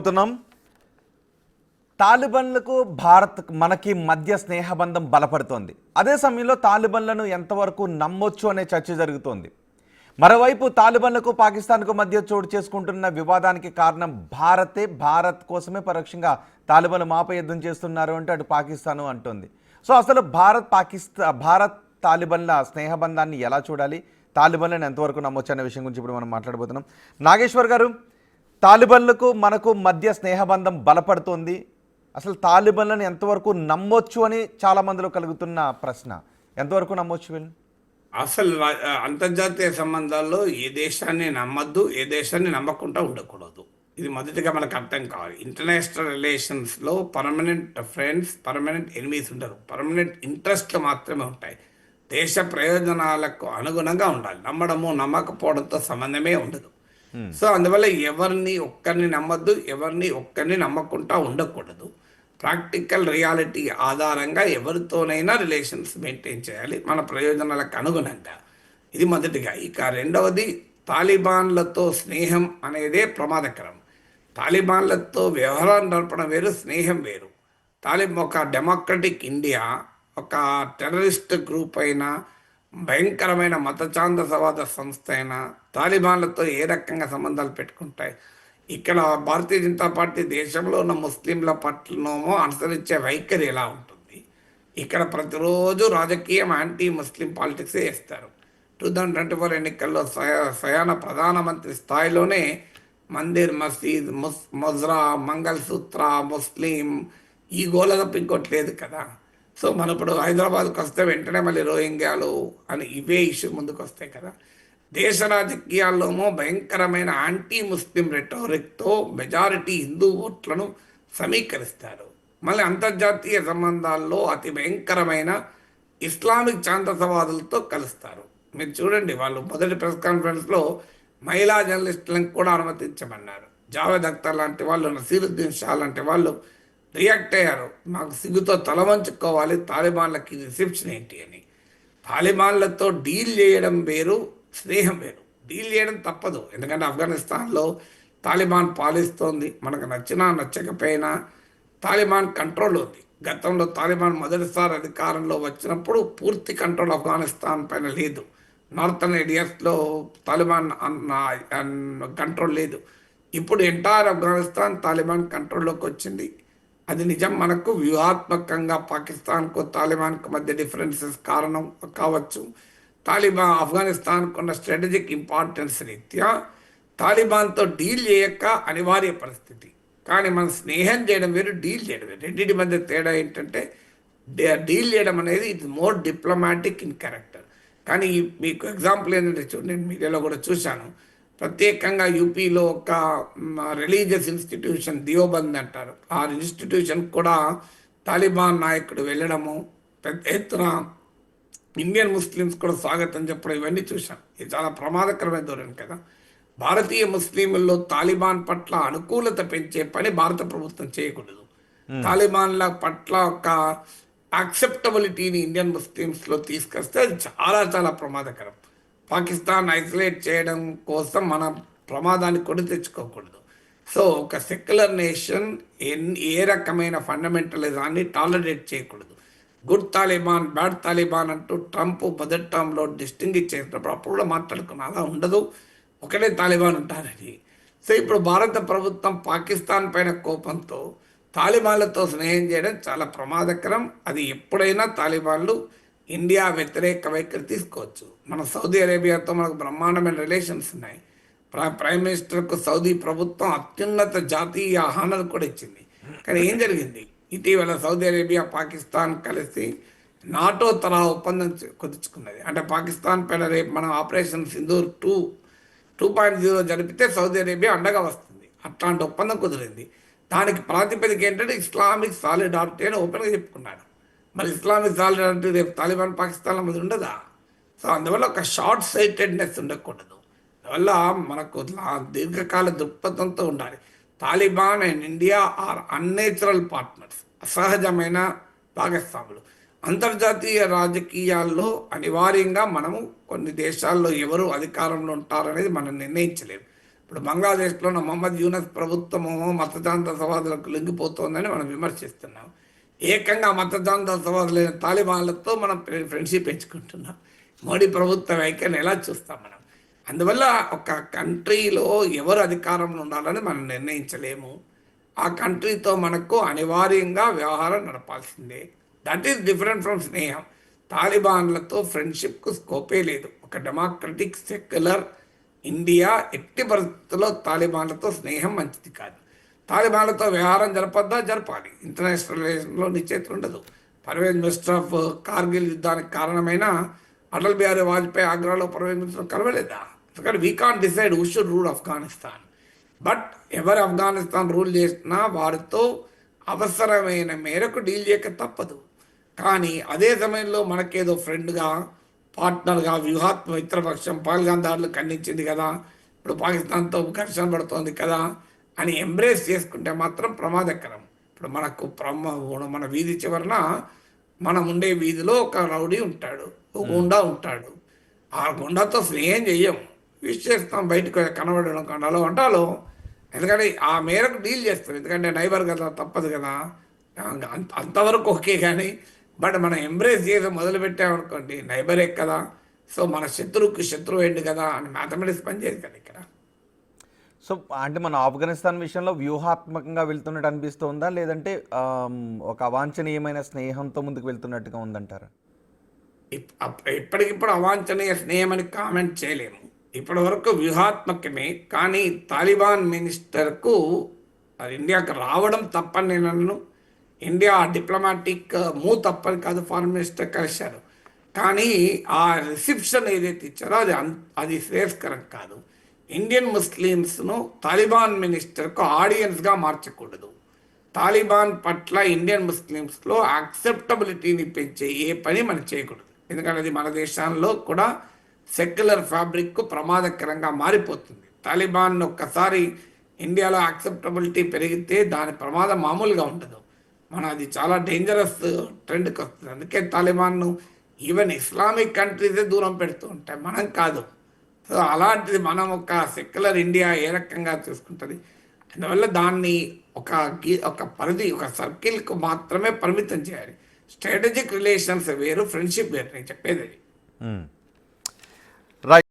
చూస్తున్నాం. తాలిబాన్లకు భారత్ మనకి మధ్య స్నేహబంధం బలపడుతోంది. అదే సమయంలో తాలిబాన్లను ఎంతవరకు నమ్మొచ్చు అనే చర్చ జరుగుతోంది. మరోవైపు తాలిబాన్లకు పాకిస్తాన్కు మధ్య చోటు చేసుకుంటున్న వివాదానికి కారణం భారత్ కోసమే పరోక్షంగా తాలిబాన్లు మాపై యుద్ధం చేస్తున్నారు అంటే అటు పాకిస్తాను అంటోంది. సో అసలు భారత్ తాలిబాన్ల స్నేహబంధాన్ని ఎలా చూడాలి, తాలిబాన్లను ఎంతవరకు నమ్మొచ్చు అనే విషయం గురించి ఇప్పుడు మనం మాట్లాడబోతున్నాం. నాగేశ్వర్ గారు, తాలిబాన్లకు మనకు మధ్య స్నేహబంధం బలపడుతోంది. అసలు తాలిబాన్లను ఎంతవరకు నమ్మొచ్చు అని చాలా మందిలో కలుగుతున్న ప్రశ్న. ఎంతవరకు నమ్మొచ్చు వీళ్ళు? అసలు అంతర్జాతీయ సంబంధాల్లో ఏ దేశాన్ని నమ్మద్దు, ఏ దేశాన్ని నమ్మకుండా ఉండకూడదు. ఇది మొదటిగా మనకు అర్థం కావాలి. ఇంటర్నేషనల్ రిలేషన్స్లో పర్మనెంట్ ఫ్రెండ్స్, పర్మనెంట్ ఎనిమీస్ ఉండరు. పర్మనెంట్ ఇంట్రెస్ట్లు మాత్రమే ఉంటాయి. దేశ ప్రయోజనాలకు అనుగుణంగా ఉండాలి. నమ్మడము నమ్మకపోవడంతో సంబంధమే ఉండదు. సో అందువల్ల ఒక్కరిని నమ్మద్దు, ఒక్కరిని నమ్మకుండా ఉండకూడదు. ప్రాక్టికల్ రియాలిటీ ఆధారంగా ఎవరితోనైనా రిలేషన్స్ మెయింటైన్ చేయాలి మన ప్రయోజనాలకు అనుగుణంగా. ఇది మొదటిగా. ఇక రెండవది, తాలిబాన్లతో స్నేహం అనేదే ప్రమాదకరం. తాలిబాన్లతో వ్యవహారం నడపడం వేరు, స్నేహం వేరు. ఒక డెమోక్రటిక్ ఇండియా ఒక టెర్రరిస్ట్ గ్రూప్ అయినా, భయంకరమైన మతఛాందసవాద సంస్థ అయినా తాలిబాన్లతో ఏ రకంగా సంబంధాలు పెట్టుకుంటాయి? ఇక్కడ భారతీయ జనతా పార్టీ దేశంలో ఉన్న ముస్లింల పట్లనోమో అనుసరించే వైఖరి ఎలా ఉంటుంది? ఇక్కడ ప్రతిరోజు రాజకీయం యాంటీ ముస్లిం పాలిటిక్స్ వేస్తారు. 2024 ఎన్నికల్లో స్వయాన ప్రధానమంత్రి స్థాయిలోనే మందిర్, మసీద్, మజ్రా, మంగళసూత్ర, ముస్లిం ఈ గోల తప్ప ఇంకోట్లేదు కదా. సో మన ఇప్పుడు హైదరాబాద్కి వస్తే వెంటనే మళ్ళీ రోహింగ్యాలు అని ఇవే ఇష్యూ ముందుకు వస్తాయి కదా. దేశ రాజకీయాల్లోమో భయంకరమైన యాంటీ ముస్లిం రెటోరిక్తో మెజారిటీ హిందూ ఓట్లను సమీకరిస్తారు. మళ్ళీ అంతర్జాతీయ సంబంధాల్లో అతి భయంకరమైన ఇస్లామిక్ ఛాందసవాదులతో కలుస్తారు. మీరు చూడండి, వాళ్ళు మొదటి ప్రెస్ కాన్ఫరెన్స్లో మహిళా జర్నలిస్టులను కూడా అనుమతించమన్నారు. జావేద్ అఖ్తర్ లాంటి వాళ్ళు, నసీరుద్దీన్ షా లాంటి వాళ్ళు రియాక్ట్ అయ్యారు. మాకు సిగ్గుతో తల వంచుకోవాలి, తాలిబాన్లకి రిసెప్షన్ ఏంటి అని. తాలిబాన్లతో డీల్ చేయడం వేరు, స్నేహం వేరు. డీల్ చేయడం తప్పదు, ఎందుకంటే ఆఫ్ఘనిస్తాన్లో తాలిబాన్ పాలిస్తోంది. మనకు నచ్చినా నచ్చకపోయినా తాలిబాన్ కంట్రోల్ ఉంది. గతంలో తాలిబాన్ మొదటిసారి అధికారంలో వచ్చినప్పుడు పూర్తి కంట్రోల్ ఆఫ్ఘనిస్తాన్ పైన లేదు. నార్థన్ ఏరియాస్లో తాలిబాన్ కంట్రోల్ లేదు. ఇప్పుడు ఎంటైర్ ఆఫ్ఘనిస్తాన్ తాలిబాన్ కంట్రోల్లోకి వచ్చింది. అది నిజం. మనకు వ్యూహాత్మకంగా పాకిస్తాన్కు తాలిబాన్కు మధ్య డిఫరెన్సెస్ కారణం కావచ్చు. ఆఫ్ఘనిస్తాన్కు ఉన్న స్ట్రాటజిక్ ఇంపార్టెన్స్ రీత్యా తాలిబాన్తో డీల్ చేయక అనివార్య పరిస్థితి. కానీ మనం స్నేహం చేయడం వేరు, డీల్ చేయడం వేరు. రెండింటి మధ్య తేడా ఏంటంటే, డీల్ చేయడం అనేది it more diplomatic in character. కానీ మీకు ఎగ్జాంపుల్ ఏంటంటే, నేను మీడియాలో కూడా చూశాను, ప్రత్యేకంగా యూపీలో ఒక రిలీజియస్ ఇన్స్టిట్యూషన్ దియోబంద్ అంటారు. ఆ ఇన్స్టిట్యూషన్ కూడా తాలిబాన్ నాయకుడు వెళ్ళడము, పెద్ద ఎత్తున ఇండియన్ ముస్లిమ్స్ కూడా స్వాగతం చెప్పడం, ఇవన్నీ చూశాం. ఇది చాలా ప్రమాదకరమైన ధోరణి కదా. భారతీయ ముస్లింల్లో తాలిబాన్ పట్ల అనుకూలత పెంచే పని భారత ప్రభుత్వం చేయకూడదు. తాలిబాన్ల పట్ల ఒక యాక్సెప్టబిలిటీని ఇండియన్ ముస్లిమ్స్లో తీసుకొస్తే అది చాలా చాలా ప్రమాదకరం. పాకిస్తాన్ ఐసోలేట్ చేయడం కోసం మన ప్రమాదాన్ని కొని తెచ్చుకోకూడదు. సో ఒక సెక్యులర్ నేషన్ ఏ రకమైన ఫండమెంటలిజాన్ని టాలరేట్ చేయకూడదు. గుడ్ తాలిబాన్, బ్యాడ్ తాలిబాన్ అంటూ ట్రంప్ మొదటి టర్మ్లో డిస్టింగ్విష్ చేసినప్పుడు అప్పుడు కూడా మాట్లాడుకున్నా, అలా ఉండదు, ఒకటే తాలిబాన్ ఉంటారని. సో ఇప్పుడు భారత ప్రభుత్వం పాకిస్తాన్ పైన కోపంతో తాలిబాన్లతో స్నేహం చేయడం చాలా ప్రమాదకరం. అది ఎప్పుడైనా తాలిబాన్లు ఇండియా వ్యతిరేక వైఖరి తీసుకోవచ్చు. మన సౌదీ అరేబియాతో మనకు బ్రహ్మాండమైన రిలేషన్స్ ఉన్నాయి. ప్రైమ్ మినిస్టర్కు సౌదీ ప్రభుత్వం అత్యున్నత జాతీయ హానర్ కూడా ఇచ్చింది. కానీ ఏం జరిగింది? ఇటీవల సౌదీ అరేబియా, పాకిస్తాన్ కలిసి నాటో తరహా ఒప్పందం కుదుర్చుకున్నది. అంటే పాకిస్తాన్ పైన రేపు మనం ఆపరేషన్ సింధూర్ 2.0 జరిపితే సౌదీ అరేబియా అండగా వస్తుంది. అట్లాంటి ఒప్పందం కుదిరింది. దానికి ప్రాతిపదిక ఏంటంటే ఇస్లామిక్ సాలిడారిటీ అని ఓపెన్గా చెప్పుకున్నాడు. మరి ఇస్లామిక్ సాలిడారిటీ రేపు తాలిబాన్ పాకిస్తాన్ల మీద ఉండదా? సో అందువల్ల ఒక షార్ట్ సైటెడ్నెస్ ఉండకూడదు. అందువల్ల మనకు దీర్ఘకాల దృక్పథంతో ఉండాలి. Taliban and India are unnatural partners, అసహజమైన భాగస్వాములు. అంతర్జాతీయ రాజకీయాల్లో అనివార్యంగా మనము కొన్ని దేశాల్లో ఎవరు అధికారంలో ఉంటారనేది మనం నిర్ణయించలేము. ఇప్పుడు బంగ్లాదేశ్లో ఉన్న మొహమ్మద్ యూనస్ ప్రభుత్వము మతదాంతవాదులకు లొంగిపోతోందని మనం విమర్శిస్తున్నాం. ఏకంగా మతదాంతవాదులైన తాలిబాన్లతో మనం ఫ్రెండ్షిప్ పెంచుకుంటున్నాం. మోడీ ప్రభుత్వ వైఖరిని ఎలా చూస్తాం మనం? అందువల్ల ఒక కంట్రీలో ఎవరు అధికారంలో ఉండాలని మనం నిర్ణయించలేము. ఆ కంట్రీతో మనకు అనివార్యంగా వ్యవహారం నడపాల్సిందే. దట్ ఈస్ డిఫరెంట్ ఫ్రమ్ స్నేహం. తాలిబాన్లతో ఫ్రెండ్షిప్కు స్కోపే లేదు. ఒక డెమోక్రటిక్ సెక్యులర్ ఇండియా ఎట్టి పరిస్థితుల్లో తాలిబాన్లతో స్నేహం మంచిది కాదు. తాలిబాన్లతో వ్యవహారం జరపాలి. ఇంటర్నేషనల్ రిలేషన్లో నిశ్చేతులు ఉండదు. పర్వేజ్ ముషర్రఫ్ కార్గిల్ యుద్ధానికి కారణమైన అటల్ బిహారీ వాజ్పేయి ఆగ్రాలో పర్వేజ్ ముషర్రఫ్ కలవలేదా? ఎందుకంటే we can't decide who should rule Afghanistan. But ఎవరు ఆఫ్ఘనిస్తాన్ రూల్ చేసినా వారితో అవసరమైన మేరకు డీల్ చేయక తప్పదు. కానీ అదే సమయంలో మనకేదో ఫ్రెండ్గా, పార్ట్నర్గా, వ్యూహాత్మక మిత్రపక్షం పాల్గొందారులు ఖండించింది కదా, ఇప్పుడు పాకిస్తాన్తో ఘర్షణ పడుతోంది కదా అని ఎంబ్రేస్ చేసుకుంటే మాత్రం ప్రమాదకరం. ఇప్పుడు మన వీధి చివరన మనం ఉండే వీధిలో ఒక రౌడీ ఉంటాడు, ఒక గుండా ఉంటాడు. ఆ గుండాతో స్నేహం చెయ్యం, విష్ చేస్తాం, బయటకు కనబడడం కండాలో అంటాలో. ఎందుకంటే ఆ మేరకు డీల్ చేస్తాం, ఎందుకంటే నైబర్ కదా, తప్పదు కదా. అంతవరకు ఓకే. కానీ బట్ మనం ఎంబ్రేస్ చేసి మొదలుపెట్టామనుకోండి, నైబరే కదా, సో మన శత్రువుకి శత్రువు ఏంటి కదా అని మ్యాథమెటిక్స్ పనిచేయదు కదా ఇక్కడ. సో అంటే మన ఆఫ్ఘనిస్తాన్ విషయంలో వ్యూహాత్మకంగా వెళ్తున్నట్టు అనిపిస్తుందా, లేదంటే ఒక అవాంఛనీయమైన స్నేహంతో ముందుకు వెళ్తున్నట్టుగా ఉందంటారా? ఇప్పటికిప్పుడు అవాంఛనీయ స్నేహం అని కామెంట్ చేయలేము. ఇప్పటి వరకు వ్యూహాత్మకమే. కానీ తాలిబాన్ మినిస్టర్కు ఇండియాకు రావడం తప్పని నేను అన్ను. ఇండియా డిప్లొమాటిక్ మూవ్ తప్పని కాదు, ఫారెన్ మినిస్టర్ కలిశారు. కానీ ఆ రిసెప్షన్ ఏదైతే ఇచ్చారో అది శ్రేయస్కరం కాదు. ఇండియన్ ముస్లిమ్స్ను తాలిబాన్ మినిస్టర్కు ఆడియన్స్గా మార్చకూడదు. తాలిబాన్ పట్ల ఇండియన్ ముస్లిమ్స్లో యాక్సెప్టబిలిటీని పెంచే ఏ పని మనం చేయకూడదు. ఎందుకంటే అది మన దేశంలో కూడా సెక్యులర్ ఫ్యాబ్రిక్కు ప్రమాదకరంగా మారిపోతుంది. తాలిబాన్ ఒక్కసారి ఇండియాలో యాక్సెప్టబిలిటీ పెరిగితే దాని ప్రమాదం మామూలుగా ఉండదు. అది చాలా డేంజరస్ ట్రెండ్కి వస్తుంది. అందుకే తాలిబాన్ను ఈవెన్ ఇస్లామిక్ కంట్రీసే దూరం పెడుతూ ఉంటాయి, మనం కాదు. సో అలాంటిది మనం ఒక సెక్యులర్ ఇండియా ఏ రకంగా చూసుకుంటుంది. అందువల్ల దాన్ని ఒక పరిధి, ఒక సర్కిల్కు మాత్రమే పరిమితం చేయాలి. స్ట్రాటజిక్ రిలేషన్స్ వేరు, ఫ్రెండ్షిప్ వేరు. నేను చెప్పేది అది. రైట్.